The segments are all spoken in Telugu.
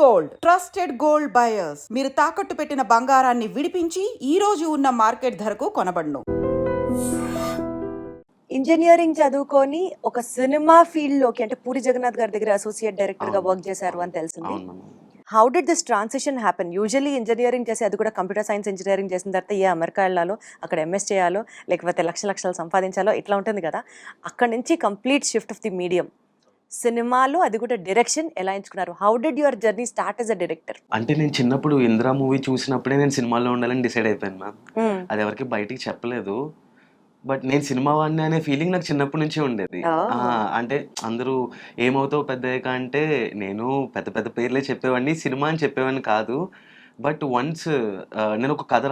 గోల్డ్ ట్రస్టెడ్ గోల్డ్ బయర్స్ మీరు తాకట్టు పెట్టిన బంగారాన్ని విడిపించి ఈ రోజు ఉన్న మార్కెట్ ధరకు కొనబడును. ఇంజనీరింగ్ చదువుకొని ఒక సినిమా ఫీల్డ్ లోకి అంటే పూరి జగన్నాథ్ గారి దగ్గర అసోసియేట్ డైరెక్టర్ గా వర్క్ చేశారు అని తెలిసింది. How did this transition happen? Usually engineering చేసి అది కూడా కంప్యూటర్ సైన్స్ ఇంజనీరింగ్ చేసిన తర్వాత అమెరికా వెళ్ళాలో, అక్కడ ఎంఎస్ చేయాలో, లేకపోతే లక్షలు సంపాదించాలో ఇట్లా ఉంటుంది కదా. అక్కడ నుంచి complete shift of the medium సినిమాలో, అది కూడా డైరెక్షన్ ఎలా ఎంచుకున్నారు? How did your journey start as a director? అంటే నేను చిన్నప్పుడు ఇంద్రా మూవీ చూసినప్పుడే నేను సినిమాలో ఉండాలని డిసైడ్ అయిపోయాను మ్యామ్. అది ఎవరికి బయటికి చెప్పలేదు, బట్ నేను సినిమా వాడిని అనే ఫీలింగ్ నాకు చిన్నప్పటి నుంచి ఉండేది. అంటే అందరూ ఏమవుతావు పెద్దయ్యాక అంటే నేను పెద్ద పెద్ద పేర్లే చెప్పేవాడిని, సినిమా అని చెప్పేవాడిని కాదు. బట్ వన్స్ నేను ఒక కథ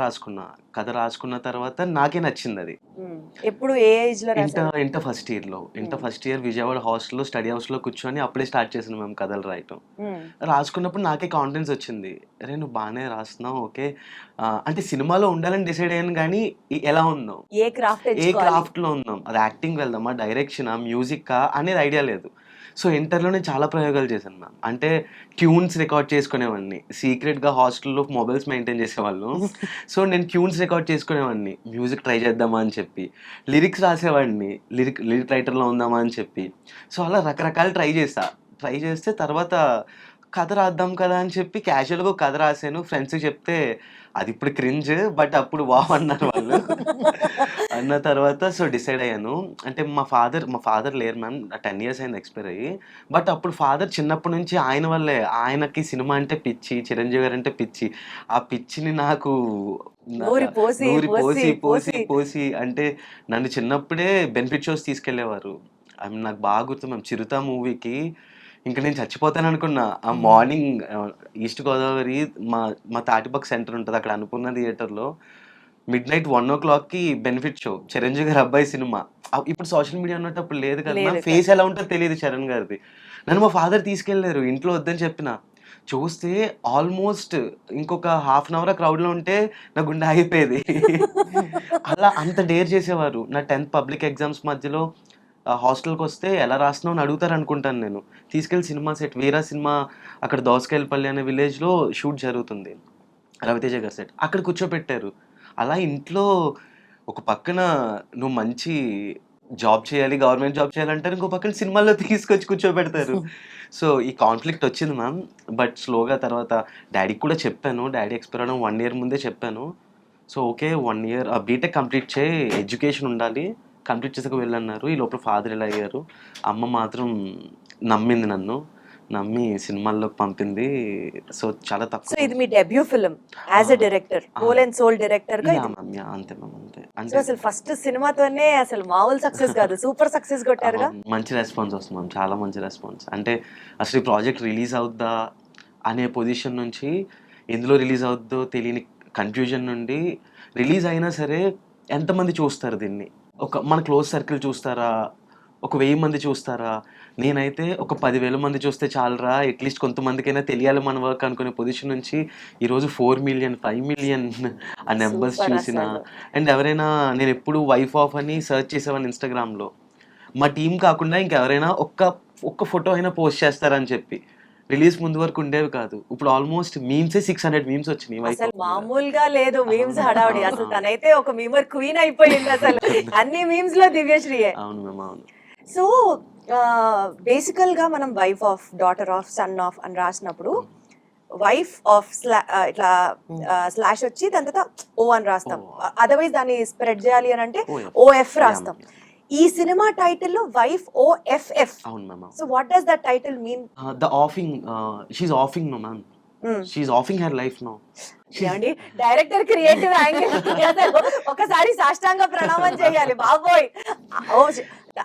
రాసుకున్న తర్వాత నాకే నచ్చింది అది. ఎప్పుడు ఏ ఏజ్ లో? ఇంటర్ ఫస్ట్ ఇయర్ విజయవాడ హాస్టల్లో స్టడీ హౌస్ లో కూర్చొని అప్పుడే స్టార్ట్ చేసాను మేము కథలు రాయటం. రాసుకున్నప్పుడు నాకే కాన్ఫిడెన్స్ వచ్చింది, అరే నువ్వు బాగానే రాస్తున్నావు, ఓకే. అంటే సినిమాలో ఉండాలని డిసైడ్ అయ్యాను, కానీ ఎలా ఉన్నావు, ఏ క్రాఫ్ట్ లో ఉన్నాం, అది యాక్టింగ్ వెళ్దామా, డైరెక్షనా, మ్యూజిక్ అనేది ఐడియా లేదు. సో ఇంటర్లో నేను చాలా ప్రయోగాలు చేశాను మ్యామ్. అంటే ట్యూన్స్ రికార్డ్ చేసుకునేవాడిని, సీక్రెట్గా హాస్టల్లో మొబైల్స్ మెయింటైన్ చేసేవాళ్ళు. సో నేను ట్యూన్స్ రికార్డ్ చేసుకునేవాడిని, మ్యూజిక్ ట్రై చేద్దామా అని చెప్పి, లిరిక్స్ రాసేవాడిని, లిరిక్ రైటర్లో ఉందామా అని చెప్పి. సో అలా రకరకాలు ట్రై చేస్తే తర్వాత కథ రాద్దాం కదా అని చెప్పి క్యాజువల్గా కథ రాశాను. ఫ్రెండ్స్కి చెప్తే అది ఇప్పుడు క్రింజ్, బట్ అప్పుడు వావ్ అన్నారు వాళ్ళు. అన్న తర్వాత సో డిసైడ్ అయ్యాను. అంటే మా ఫాదర్ లేరు మ్యామ్, 10 years అయింది ఎక్స్పైర్ అయ్యి. బట్ అప్పుడు ఫాదర్ చిన్నప్పటి నుంచి ఆయన వల్లే, ఆయనకి సినిమా అంటే పిచ్చి, చిరంజీవి గారు అంటే పిచ్చి. ఆ పిచ్చిని నాకు పోసి అంటే నన్ను చిన్నప్పుడే బెనిఫిట్ షోస్ తీసుకెళ్లేవారు. నాకు బాగా గుర్తు మ్యామ్, చిరుత మూవీకి ఇంకా నేను చచ్చిపోతాను అనుకున్నా. ఆ మార్నింగ్ ఈస్ట్ గోదావరి మా తాటిపక్క సెంటర్ ఉంటుంది, అక్కడ అనుకున్న థియేటర్లో midnight 1 o'clock benefit show, Chiranjeevi గారి అబ్బాయి సినిమా. ఇప్పుడు సోషల్ మీడియా ఉన్నట్టు అప్పుడు లేదు కదా, ఫేస్ ఎలా ఉంటుందో తెలియదు చరణ్ గారిది. నన్ను మా ఫాదర్ తీసుకెళ్లారు, ఇంట్లో వద్దని చెప్పిన. చూస్తే ఆల్మోస్ట్ ఇంకొక హాఫ్ అన్ అవర్ క్రౌడ్లో ఉంటే నా గుండె ఆగిపోయేది. అలా అంత డేర్ చేసేవారు. నా 10th పబ్లిక్ ఎగ్జామ్స్ మధ్యలో హాస్టల్కి వస్తే ఎలా రాస్తున్నావు అని అడుగుతారు అనుకుంటాను. నేను తీసుకెళ్ళి సినిమా సెట్, వీరా సినిమా అక్కడ దోసకాయలపల్లి అనే విలేజ్లో షూట్ జరుగుతుంది, రవితేజ గారి సెట్, అక్కడ కూర్చోపెట్టారు. అలా ఇంట్లో ఒక పక్కన నువ్వు మంచి జాబ్ చేయాలి, గవర్నమెంట్ జాబ్ చేయాలంటారు, ఇంకో పక్కన సినిమాల్లో తీసుకొచ్చి కూర్చోబెడతారు. సో ఈ కాన్ఫ్లిక్ట్ వచ్చింది మ్యామ్. బట్ స్లోగా తర్వాత డాడీకి కూడా చెప్పాను, డాడీ ఎక్స్పైర్ అవ్వడం 1 year ముందే చెప్పాను. So okay 1 year BTech complete చేయి, ఎడ్యుకేషన్ ఉండాలి, కంప్లీట్ చేసాక వెళ్ళన్నారు. ఈ లోపల ఫాదర్ ఇలా అయ్యారు. అమ్మ మాత్రం నమ్మింది, నమ్మి సినిమాల్లోకి పంపింది. సో చాలా తక్కువ. సో ఇది మీ debut film as a director, whole and soul director గా? అంతే మ్యామ్, అంతే. అంటే అసలు ఫస్ట్ సినిమాతోనే అసలు మామూలు సక్సెస్ కాదు, సూపర్ సక్సెస్ కొట్టారుగా. మంచి రెస్పాన్స్ వస్తుంది మ్యామ్, చాలా మంచి రెస్పాన్స్. అంటే అసలు ఈ ప్రాజెక్ట్ రిలీజ్ అవుద్దా అనే పొజిషన్ నుంచి, ఎందులో రిలీజ్ అవుద్దో తెలియని కన్ఫ్యూజన్ నుండి, రిలీజ్ అయినా సరే ఎంతమంది చూస్తారు దీన్ని, మన క్లోజ్ సర్కిల్ చూస్తారా, 1000 మంది చూస్తారా, నేనైతే 10,000 మంది చూస్తే చాలరా, అట్లీస్ట్ కొంతమందికైనా తెలియాలి మన వర్క్ అనుకునే పొజిషన్ నుంచి ఈరోజు 4 million 5 million ఆ నెంబర్స్ చూసిన. అండ్ ఎవరైనా, నేను ఎప్పుడు వైఫ్ ఆఫ్ అని సెర్చ్ చేసేవాడిని ఇన్స్టాగ్రామ్లో, మా టీం కాకుండా ఇంకెవరైనా ఒక్క ఫోటో అయినా పోస్ట్ చేస్తారని చెప్పి. రిలీజ్ ముందు వరకు ఉండేవి కాదు, ఇప్పుడు ఆల్మోస్ట్ మీమ్సే 600 మీమ్స్ వచ్చినాయి. అసలు మామూలుగా లేదు మీమ్స్ హడావుడి. అసలు తనైతే ఒక మీమర్ క్వీన్ అయిపోయింది అసలు, అన్ని మీమ్స్ లో దివ్యశ్రీయే. అవును మ్యామ్, అవును. సో బేసికల్ గా మనం wife of, daughter of, son of అని రాసినప్పుడు వైఫ్ ఆఫ్ ఇట్లా స్లాష్ వచ్చి దాని తర్వాత ఓ అని రాస్తాం. అదర్వైజ్ దాన్ని స్ప్రెడ్ చేయాలి అని అంటే OF రాస్తాం. ఈ సినిమా టైటిల్ లో వైఫ్ OFF. అవును ma'am. So what does that title mean? The offing, she's offing no ma'am, she's offing her life no. Director creative angle ఒకసారి సాష్టాంగ ప్రణామం చేయాలి బాబోయ్,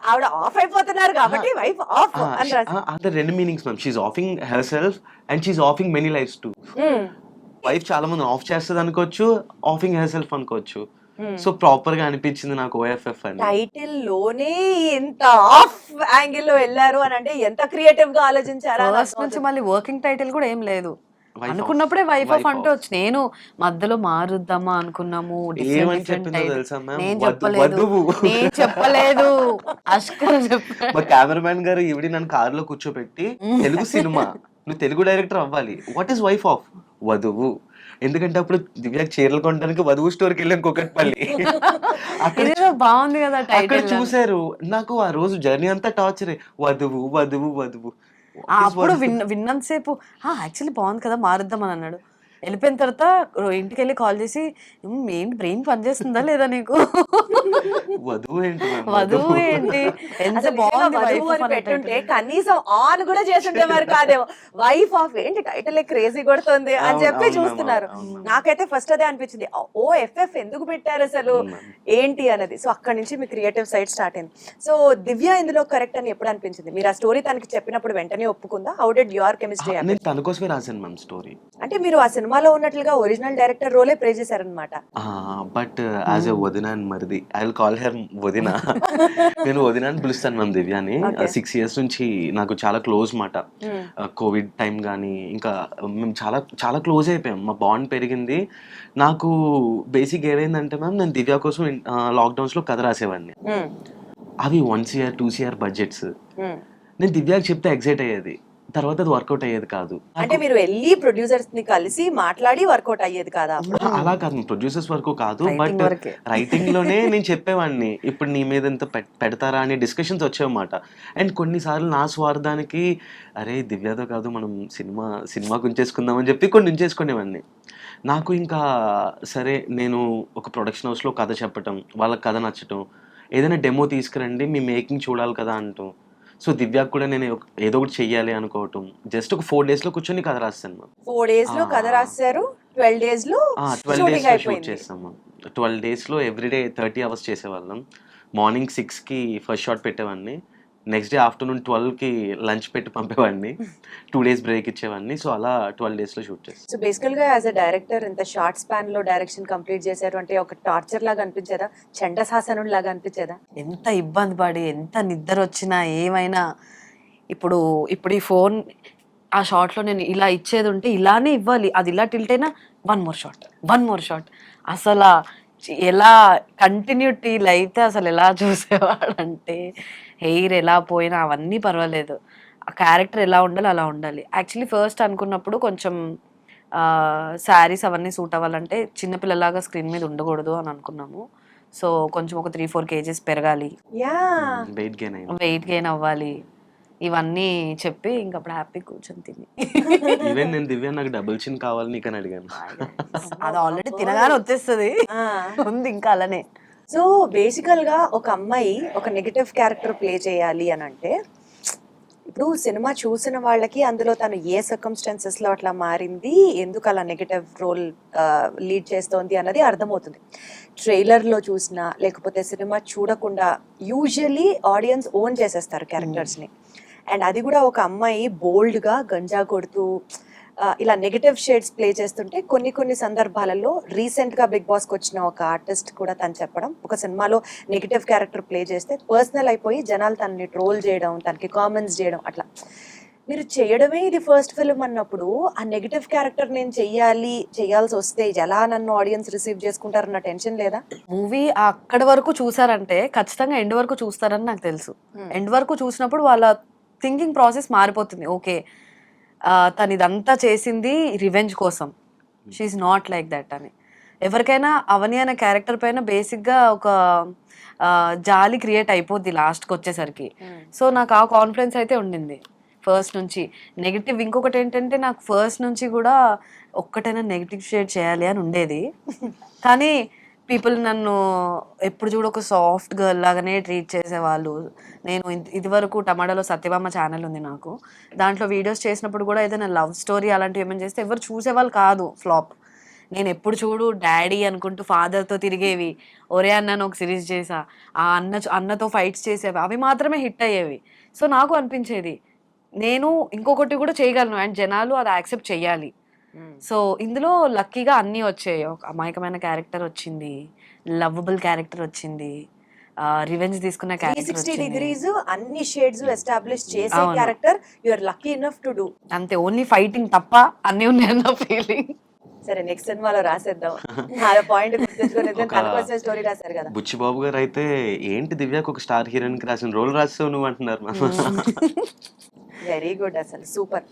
ఆవిడ ఆఫ్ అయిపోతున్నారు కాబట్టి వైఫ్ ఆఫ్ అని రాసి. అంటే 2 meanings ma'am, she's offing herself and she's offing many lifes too. Wife చాలా మంది ఆఫ్ చేస్తుంది అనుకోవచ్చు, ఆఫింగ్ హర్ సెల్ఫ్ అనుకోవచ్చు. సో ప్రాపర్ గా అనిపించింది నాకు OFF అని. టైటిల్ లోనే ఎంత ఆఫ్ యాంగిల్ లో వెళ్ళారు అని అంటే ఎంత క్రియేటివ్ గా ఆలోచించారా. నుంచి మళ్ళీ వర్కింగ్ టైటిల్ కూడా ఏం లేదు, అనుకున్నప్పుడే వైఫ్ ఆఫ్ అంటే వచ్చి, నేను మధ్యలో మారుద్దామా అనుకున్నాము. నేను చెప్పలేదు మా కెమెరామెన్ గారు ఈవిడ నన్ను కారులో కూర్చోబెట్టి తెలుగు సినిమా నువ్వు తెలుగు డైరెక్టర్ అవ్వాలి. What is wife of? వధువు. ఎందుకంటే అప్పుడు దివ్యకి చీరలు కొనడానికి వధువు స్టోర్కి వెళ్ళాం కూకట్పల్లి. అక్కడ ఇదేదో బాగుంది కదా అక్కడ టైటిల్. చూసారు. నాకు ఆ రోజు జర్నీ అంతా టార్చరే. వధువు వధువు వధువు. అప్పుడు విన్నంతసేపు యాక్చువల్లీ బాగుంది కదా మారుద్దాం అని అన్నాడు. వెళ్ళిపోయిన తర్వాత ఇంటికి వెళ్ళి కాల్ చేసి ఏంటి బ్రెయిన్ పనిచేస్తుందా లేదా నీకు, వధువు ఏంటి ma'am? వధువు ఏంటి ఎంత అసలు బాగుంది నిజంగా wife వధువు అని of పెట్టుంటే అన్నట్టు. కనీసం ఆన్ కూడా చేస్తుంటేవారు కాదేమో. వైఫ్ ఆఫ్ ఏంటి టైటిల్ క్రేజీ కొడుతుంది అని అవును, చెప్పి అవును, చూస్తున్నారు. అవును. నాకైతే ఫస్ట్ అదే అనిపించింది, ఓ ఎఫ్ఎఫ్ ఎందుకు పెట్టారు అసలు ఏంటి అనేది. సో అక్కడ నుంచి మీ క్రియేటివ్ సైడ్ స్టార్ట్ అయింది. సో దివ్య ఇందులో కరెక్ట్ అని ఎప్పుడు అనిపించింది? మీరు ఆ స్టోరీ తనకి చెప్పినప్పుడు వెంటనే ఒప్పుకుందా? How did your chemistry? నేను తన కోసమే రాశాను మ్యామ్ స్టోరీ. అంటే మీరు ఆ సినిమాలో ఉన్నట్లుగా ఒరిజినల్ డైరెక్టర్ రోలే ప్లే చేశారనమాట. బట్ యాజ్ ఎ వదిన అండ్ మరిది, ఐ విల్ కాల్ హెర్ వదిన. నేను వదిన అని పిలుస్తాను మ్యామ్ దివ్యాని. 6 years నుంచి నాకు చాలా క్లోజ్ మాట. కోవిడ్ టైం కానీ ఇంకా మేము చాలా చాలా క్లోజ్ అయిపోయాం. మా బాండ్ పెరిగింది. నాకు బేసిక్ ఏమైందంటే మ్యామ్, నేను దివ్య కోసం లాక్డౌన్స్లో కథ రాసేవాడిని. అవి 1 CR 2 CR బడ్జెట్స్. నేను దివ్యాకి చెప్తే ఎగ్జైట్ అయ్యేది, తర్వాత అది వర్కౌట్ అయ్యేది కాదు. అంటే మీరు వెళ్ళి ప్రొడ్యూసర్స్ ని కలిసి మాట్లాడి వర్కౌట్ అయ్యేది కాదా? అలా కాదు, ప్రొడ్యూసర్స్ వరకు కాదు, Writing బట్ వరకే. రైటింగ్ లోనే నేను చెప్పేవాడిని, ఇప్పుడు నీ మీద ఎంత పెడతారా అనే డిస్కషన్స్ వచ్చేవన్నమాట. అండ్ కొన్నిసార్లు నా స్వార్థానికి అరే దివ్యతో కాదు మనం సినిమాకు ఉంచేసుకుందామని చెప్పి కొన్ని ఉంచేసుకునేవాడిని. నాకు ఇంకా సరే నేను ఒక ప్రొడక్షన్ హౌస్లో కథ చెప్పటం, వాళ్ళకి కథ నచ్చటం, ఏదైనా డెమో తీసుకురండి మీ మేకింగ్ చూడాలి కదా అంటూ. సో దివ్యాకు కూడా నేను ఏదో ఒకటి చెయ్యాలి అనుకోవటం. జస్ట్ ఒక 4 days లో కూర్చొని కథ రాస్తాను. 4 days లో కథ రాశారు, 12 days లో 12 days షూటింగ్ లో షూట్ అయిపోయింది. చేస్తాము. 12 days లో ఎవ్రీడే 30 hours చేసేవాళ్ళం. మార్నింగ్ 6కి ఫస్ట్ షాట్ పెట్టేవాడిని, నెక్స్ట్ డే ఆఫ్టర్నూన్ 12కి లంచ్ పెట్టి పంపేవాడిని, 2 days బ్రేక్ ఇచ్చేవాడిని. సో అలా 12 days లో షూట్ చేస్తాను. సో బేసికల్ గా యాజ్ అ డైరెక్టర్ ఇంత షార్ట్ స్పాన్ లో డైరెక్షన్ కంప్లీట్ చేశారు అంటే ఒక టార్చర్ లాగా అనిపించేదా? చండశాసనం లాగా అనిపించేదా? ఎంత ఇబ్బంది పడి ఎంత నిద్ర వచ్చినా ఏమైనా ఇప్పుడు ఈ ఫోన్ ఆ షార్ట్లో నేను ఇలా ఇచ్చేది ఉంటే ఇలానే ఇవ్వాలి, అది ఇలా టిల్ట్ అయినా 1 more shot. అసలు ఎలా కంటిన్యూటీలు అయితే అసలు ఎలా చూసేవాడంటే హెయిర్ ఎలా పోయినా అవన్నీ పర్వాలేదు, ఆ క్యారెక్టర్ ఎలా ఉండాలి అలా ఉండాలి. యాక్చువల్లీ ఫస్ట్ అనుకున్నప్పుడు కొంచెం శారీస్ అవన్నీ సూట్ అవ్వాలంటే చిన్నపిల్లలాగా స్క్రీన్ మీద ఉండకూడదు అని అనుకున్నాము. సో కొంచెం ఒక 3-4 kgs పెరగాలి, యా వెయిట్ గెయిన్ అవ్వాలి, ఇవన్నీ చెప్పి ఇంకప్పుడు హ్యాపీ కూర్చొని తిని ఈవెన్ నేను దివ్య నాకు డబుల్ చిన్ కావాలి నీకు అని అడిగాను. అది ఆల్రెడీ తినగానే వచ్చేస్తుంది, ఉంది ఇంకా అలానే. సో బేసికల్ గా ఒక అమ్మాయి ఒక నెగటివ్ క్యారెక్టర్ ప్లే చేయాలి అని అంటే ఇప్పుడు సినిమా చూసిన వాళ్ళకి అందులో తను ఏ సర్కమ్స్టాన్సెస్ లో అట్లా మారింది, ఎందుకు అలా నెగటివ్ రోల్ లీడ్ చేస్తోంది అన్నది అర్థమవుతుంది. ట్రైలర్ లో చూసినా లేకపోతే సినిమా చూడకుండా యూజువల్లీ ఆడియన్స్ ఓన్ చేసేస్తారు క్యారెక్టర్స్ ని. అండ్ అది కూడా ఒక అమ్మాయి బోల్డ్ గా గంజా కొడుతూ ఇలా నెగటివ్ షేడ్స్ ప్లే చేస్తుంటే కొన్ని సందర్భాలలో రీసెంట్ గా బిగ్ బాస్ కి వచ్చిన ఒక ఆర్టిస్ట్ కూడా తను చెప్పడం, ఒక సినిమాలో నెగటివ్ క్యారెక్టర్ ప్లే చేస్తే పర్సనల్ అయిపోయి జనాలు తనని ట్రోల్ చేయడం, తనకి కామెంట్స్ చేయడం, అట్లా మీరు చేయడమే ఇది ఫస్ట్ ఫిల్మ్ అన్నప్పుడు ఆ నెగటివ్ క్యారెక్టర్ నేను చేయాల్సి వస్తే ఎలా నన్ను ఆడియన్స్ రిసీవ్ చేసుకుంటారన్న టెన్షన్ లేదా? మూవీ అక్కడి వరకు చూసారంటే ఖచ్చితంగా ఎండ్ వరకు చూస్తారని నాకు తెలుసు. ఎండ్ వరకు చూసినప్పుడు వాళ్ళ థింకింగ్ ప్రాసెస్ మారిపోతుంది. ఓకే తను ఇదంతా చేసింది రివెంజ్ కోసం, షీఈ్ నాట్ లైక్ దట్ అని. ఎవరికైనా అవని అనే క్యారెక్టర్ పైన బేసిక్గా ఒక జాలి క్రియేట్ అయిపోద్ది లాస్ట్కి వచ్చేసరికి. సో నాకు ఆ కాన్ఫిడెన్స్ అయితే ఉండింది ఫస్ట్ నుంచి. నెగిటివ్ ఇంకొకటి ఏంటంటే నాకు ఫస్ట్ నుంచి కూడా ఒక్కటైనా నెగిటివ్ షేడ్ చేయాలి అని ఉండేది, కానీ పీపుల్ నన్ను ఎప్పుడు చూడ ఒక సాఫ్ట్ గర్ల్ లాగానే ట్రీట్ చేసేవాళ్ళు. నేను ఇది వరకు టమాటాలో సత్యభామ ఛానల్ ఉంది నాకు, దాంట్లో వీడియోస్ చేసినప్పుడు కూడా ఏదైనా లవ్ స్టోరీ అలాంటివి ఏమైనా చేస్తే ఎవరు చూసేవాళ్ళు కాదు, ఫ్లాప్. నేను ఎప్పుడు చూడు డాడీ అనుకుంటూ ఫాదర్తో తిరిగేవి, ఒరే అన్నను ఒక సిరీస్ చేసా, ఆ అన్నతో ఫైట్స్ చేసేవి, అవి మాత్రమే హిట్ అయ్యేవి. సో నాకు అనిపించేది నేను ఇంకొకటి కూడా చేయగలను అండ్ జనాలు అది యాక్సెప్ట్ చెయ్యాలి. సో ఇందులో లక్కీగా అన్నీ వచ్చాయి. ఒక అమాయకమైన క్యారెక్టర్ వచ్చింది, లవ్వబుల్ క్యారెక్టర్ వచ్చింది, రివెంజ్ తీసుకున్న క్యారెక్టర్ 360 degrees అన్ని షేడ్స్ ఎస్టాబ్లిష్ చేసే character you are lucky enough to do. అంతే, ఓన్లీ ఫైటింగ్ తప్ప అన్నీ ఉన్నాయన్న ఫీలింగ్. సరే నెక్స్ట్ సినిమాలో రాసేద్దాం. ఆ పాయింట్ గుర్తుంచుకొని తనకొచ్చే స్టోరీ రాశారు కదా. బుచ్చిబాబు గారు అయితే ఏంటి దివ్యాకు ఒక స్టార్ హీరోయిన్ కి రాసిన రోల్ రాస్తావు నువ్వు అంటున్నారు. వెరీ గుడ్, అసలు సూపర్.